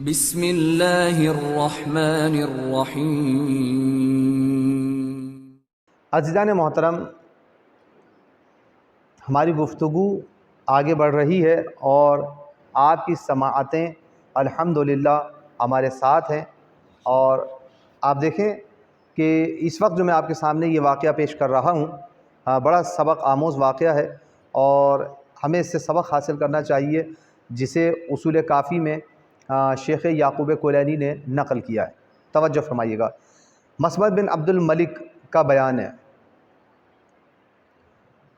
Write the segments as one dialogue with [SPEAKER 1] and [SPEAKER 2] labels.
[SPEAKER 1] بسم اللہ الرحمن الرحیم۔
[SPEAKER 2] عزیزان محترم، ہماری گفتگو آگے بڑھ رہی ہے اور آپ کی سماعتیں الحمدللہ ہمارے ساتھ ہیں، اور آپ دیکھیں کہ اس وقت جو میں آپ کے سامنے یہ واقعہ پیش کر رہا ہوں بڑا سبق آموز واقعہ ہے، اور ہمیں اس سے سبق حاصل کرنا چاہیے جسے اصول کافی میں شیخ یعقوب کولینی نے نقل کیا ہے۔ توجہ فرمائیے گا، مسعود بن عبد الملک کا بیان ہے۔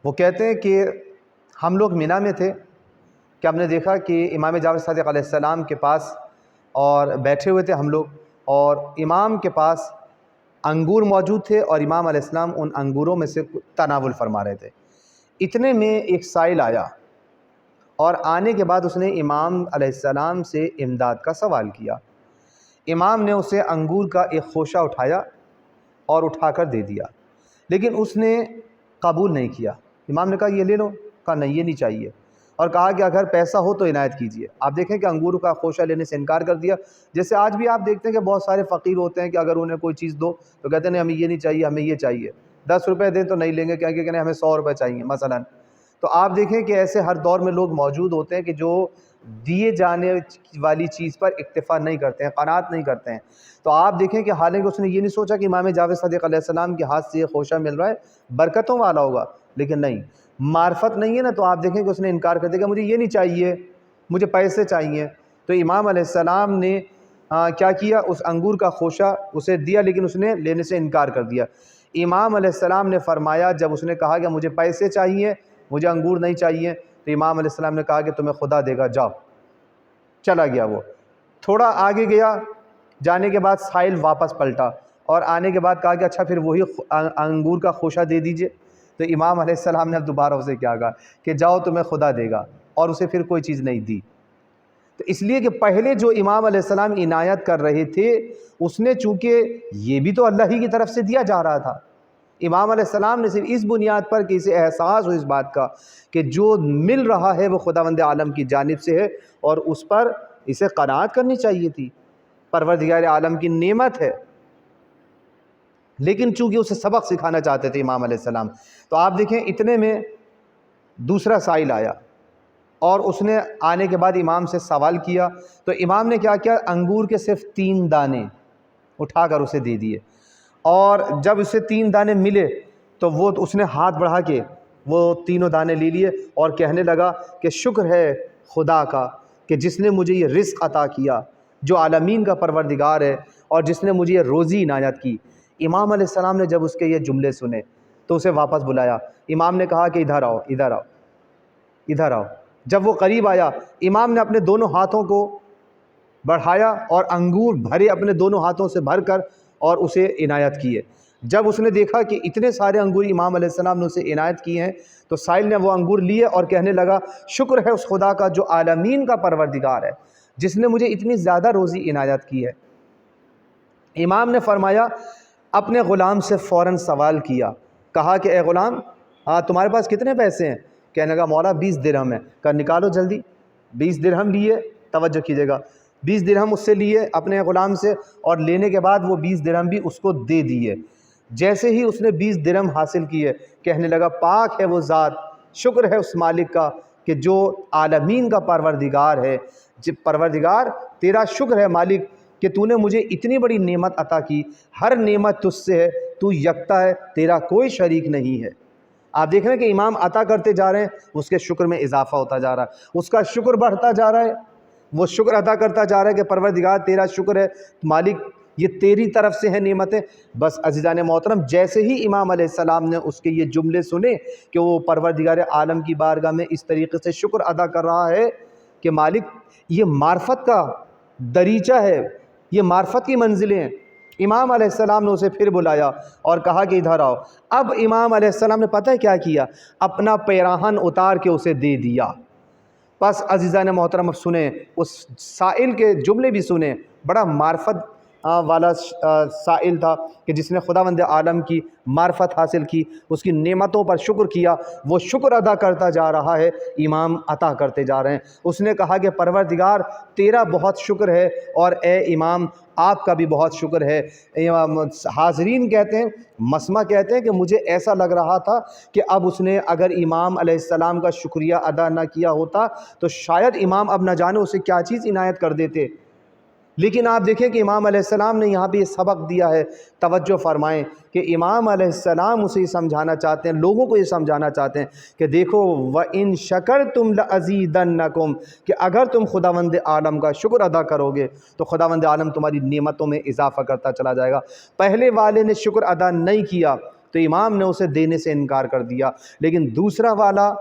[SPEAKER 2] وہ کہتے ہیں کہ ہم لوگ مینا میں تھے کہ ہم نے دیکھا کہ امام جعفر صادق علیہ السلام کے پاس اور بیٹھے ہوئے تھے ہم لوگ، اور امام کے پاس انگور موجود تھے اور امام علیہ السلام ان انگوروں میں سے تناول فرما رہے تھے۔ اتنے میں ایک سائل آیا، اور آنے کے بعد اس نے امام علیہ السلام سے امداد کا سوال کیا۔ امام نے اسے انگور کا ایک خوشہ اٹھایا اور اٹھا کر دے دیا، لیکن اس نے قبول نہیں کیا۔ امام نے کہا یہ لے لو، کہا نہیں یہ نہیں چاہیے، اور کہا کہ اگر پیسہ ہو تو عنایت کیجیے۔ آپ دیکھیں کہ انگور کا خوشہ لینے سے انکار کر دیا۔ جیسے آج بھی آپ دیکھتے ہیں کہ بہت سارے فقیر ہوتے ہیں کہ اگر انہیں کوئی چیز دو تو کہتے ہیں نہیں ہمیں یہ نہیں چاہیے، ہمیں یہ چاہیے۔ 10 روپے دیں تو نہیں لیں گے، کہ ہمیں 100 روپے چاہیے مثلا۔ تو آپ دیکھیں کہ ایسے ہر دور میں لوگ موجود ہوتے ہیں کہ جو دیے جانے والی چیز پر اکتفا نہیں کرتے ہیں، قناعت نہیں کرتے ہیں۔ تو آپ دیکھیں کہ حالانکہ اس نے یہ نہیں سوچا کہ امام جعفر صادق علیہ السلام کے ہاتھ سے یہ خوشہ مل رہا ہے برکتوں والا ہوگا، لیکن نہیں، معرفت نہیں ہے نا، تو آپ دیکھیں کہ اس نے انکار کر دیا کہ مجھے یہ نہیں چاہیے، مجھے پیسے چاہیے۔ تو امام علیہ السلام نے کیا کیا، اس انگور کا خوشہ اسے دیا، لیکن اس نے لینے سے انکار کر دیا۔ امام علیہ السلام نے فرمایا، جب اس نے کہا کہ مجھے پیسے چاہیے، مجھے انگور نہیں چاہیے، تو امام علیہ السلام نے کہا کہ تمہیں خدا دے گا، جاؤ۔ چلا گیا۔ وہ تھوڑا آگے گیا، جانے کے بعد سائل واپس پلٹا اور آنے کے بعد کہا کہ اچھا پھر وہی انگور کا خوشہ دے دیجئے۔ تو امام علیہ السلام نے اب دوبارہ اسے کیا کہا کہ جاؤ تمہیں خدا دے گا، اور اسے پھر کوئی چیز نہیں دی۔ تو اس لیے کہ پہلے جو امام علیہ السلام عنایت کر رہے تھے، اس نے چونکہ یہ بھی تو اللہ ہی کی طرف سے دیا جا رہا تھا، امام علیہ السلام نے صرف اس بنیاد پر کہ اسے احساس ہو اس بات کا کہ جو مل رہا ہے وہ خداوند عالم کی جانب سے ہے، اور اس پر اسے قناعت کرنی چاہیے تھی، پروردگار عالم کی نعمت ہے۔ لیکن چونکہ اسے سبق سکھانا چاہتے تھے امام علیہ السلام، تو آپ دیکھیں اتنے میں دوسرا سائل آیا، اور اس نے آنے کے بعد امام سے سوال کیا۔ تو امام نے کیا کیا، انگور کے صرف 3 دانے اٹھا کر اسے دے دیے، اور جب اسے 3 دانے ملے تو وہ اس نے ہاتھ بڑھا کے وہ تینوں دانے لے لیے اور کہنے لگا کہ شکر ہے خدا کا کہ جس نے مجھے یہ رزق عطا کیا، جو عالمین کا پروردگار ہے، اور جس نے مجھے یہ روزی عنایت کی۔ امام علیہ السلام نے جب اس کے یہ جملے سنے تو اسے واپس بلایا۔ امام نے کہا کہ ادھر آؤ، ادھر آؤ، ادھر آؤ۔ جب وہ قریب آیا، امام نے اپنے دونوں ہاتھوں کو بڑھایا اور انگور بھرے اپنے دونوں ہاتھوں سے بھر کر اور اسے عنایت کیے۔ جب اس نے دیکھا کہ اتنے سارے انگور امام علیہ السلام نے اسے عنایت کیے ہیں، تو سائل نے وہ انگور لیے اور کہنے لگا شکر ہے اس خدا کا جو عالمین کا پروردگار ہے، جس نے مجھے اتنی زیادہ روزی عنایت کی ہے۔ امام نے فرمایا، اپنے غلام سے فوراً سوال کیا، کہا کہ اے غلام تمہارے پاس کتنے پیسے ہیں؟ کہنے لگا مولا 20 درہم ہے۔ کہا نکالو جلدی۔ 20 درہم لیے، توجہ کیجیے گا، 20 درہم اس سے لیے اپنے غلام سے، اور لینے کے بعد وہ 20 درہم بھی اس کو دے دیے۔ جیسے ہی اس نے 20 درہم حاصل کیے، کہنے لگا پاک ہے وہ ذات، شکر ہے اس مالک کا کہ جو عالمین کا پروردگار ہے، پروردگار تیرا شکر ہے مالک کہ تو نے مجھے اتنی بڑی نعمت عطا کی، ہر نعمت تجھ سے ہے، تو یکتا ہے، تیرا کوئی شریک نہیں ہے۔ آپ دیکھ رہے ہیں کہ امام عطا کرتے جا رہے ہیں، اس کے شکر میں اضافہ ہوتا جا رہا ہے، اس کا شکر بڑھتا جا رہا ہے، وہ شکر ادا کرتا جا رہا ہے کہ پروردگار تیرا شکر ہے مالک، یہ تیری طرف سے ہیں نعمتیں۔ بس عزیزان محترم، جیسے ہی امام علیہ السلام نے اس کے یہ جملے سنے کہ وہ پروردگار عالم کی بارگاہ میں اس طریقے سے شکر ادا کر رہا ہے کہ مالک یہ معرفت کا دریچہ ہے، یہ معرفت کی منزلیں ہیں، امام علیہ السلام نے اسے پھر بلایا اور کہا کہ ادھر آؤ۔ اب امام علیہ السلام نے پتہ ہے کیا کیا، اپنا پیراہن اتار کے اسے دے دیا۔ بس عزیزان محترم اب سنیں، اس سائل کے جملے بھی سنیں، بڑا معرفت والا سائل تھا کہ جس نے خداوند عالم کی معرفت حاصل کی، اس کی نعمتوں پر شکر کیا، وہ شکر ادا کرتا جا رہا ہے، امام عطا کرتے جا رہے ہیں۔ اس نے کہا کہ پروردگار تیرا بہت شکر ہے اور اے امام آپ کا بھی بہت شکر ہے۔ حاضرین کہتے ہیں، مسمع کہتے ہیں کہ مجھے ایسا لگ رہا تھا کہ اب اس نے اگر امام علیہ السلام کا شکریہ ادا نہ کیا ہوتا تو شاید امام اب نہ جانے اسے کیا چیز عنایت کر دیتے۔ لیکن آپ دیکھیں کہ امام علیہ السلام نے یہاں پہ یہ سبق دیا ہے، توجہ فرمائیں کہ امام علیہ السلام اسے یہ سمجھانا چاہتے ہیں، لوگوں کو یہ سمجھانا چاہتے ہیں کہ دیکھو وَإِن شَكَرْتُمْ لَأَزِيدَنَّكُمْ، کہ اگر تم خداوند عالم کا شکر ادا کرو گے تو خداوند عالم تمہاری نعمتوں میں اضافہ کرتا چلا جائے گا۔ پہلے والے نے شکر ادا نہیں کیا تو امام نے اسے دینے سے انکار کر دیا، لیکن دوسرا والا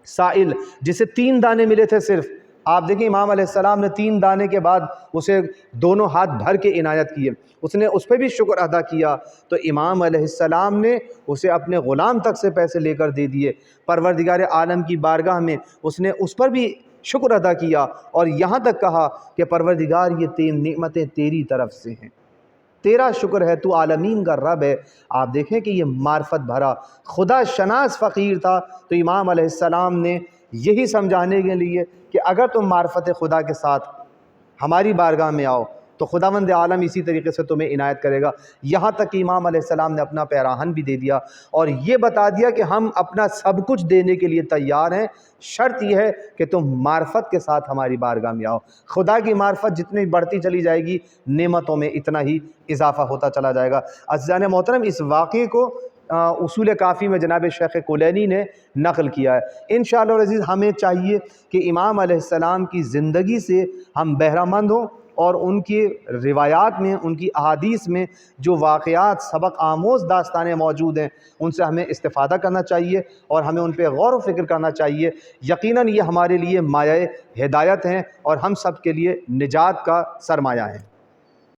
[SPEAKER 2] سائل جسے 3 دانے ملے تھے صرف، آپ دیکھیں امام علیہ السلام نے 3 دانے کے بعد اسے دونوں ہاتھ بھر کے عنایت کیے، اس نے اس پہ بھی شکر ادا کیا تو امام علیہ السلام نے اسے اپنے غلام تک سے پیسے لے کر دے دیے۔ پروردگار عالم کی بارگاہ میں اس نے اس پر بھی شکر ادا کیا اور یہاں تک کہا کہ پروردگار یہ نعمتیں تیری طرف سے ہیں، تیرا شکر ہے، تو عالمین کا رب ہے۔ آپ دیکھیں کہ یہ معرفت بھرا خدا شناس فقیر تھا، تو امام علیہ السلام نے یہی سمجھانے کے لیے کہ اگر تم معرفت خدا کے ساتھ ہماری بارگاہ میں آؤ تو خداوند عالم اسی طریقے سے تمہیں عنایت کرے گا۔ یہاں تک کہ امام علیہ السلام نے اپنا پیراہن بھی دے دیا اور یہ بتا دیا کہ ہم اپنا سب کچھ دینے کے لیے تیار ہیں، شرط یہ ہے کہ تم معرفت کے ساتھ ہماری بارگاہ میں آؤ۔ خدا کی معرفت جتنی بڑھتی چلی جائے گی نعمتوں میں اتنا ہی اضافہ ہوتا چلا جائے گا۔ عزیزان محترم، اس واقعے کو اصول کافی میں جناب شیخ کلینی نے نقل کیا ہے۔ انشاءاللہ العزیز ہمیں چاہیے کہ امام علیہ السلام کی زندگی سے ہم بہرہ مند ہوں اور ان کی روایات میں، ان کی احادیث میں جو واقعات سبق آموز داستانیں موجود ہیں ان سے ہمیں استفادہ کرنا چاہیے اور ہمیں ان پہ غور و فکر کرنا چاہیے۔ یقیناً یہ ہمارے لیے مایہ ہدایت ہیں اور ہم سب کے لیے نجات کا سرمایہ ہیں۔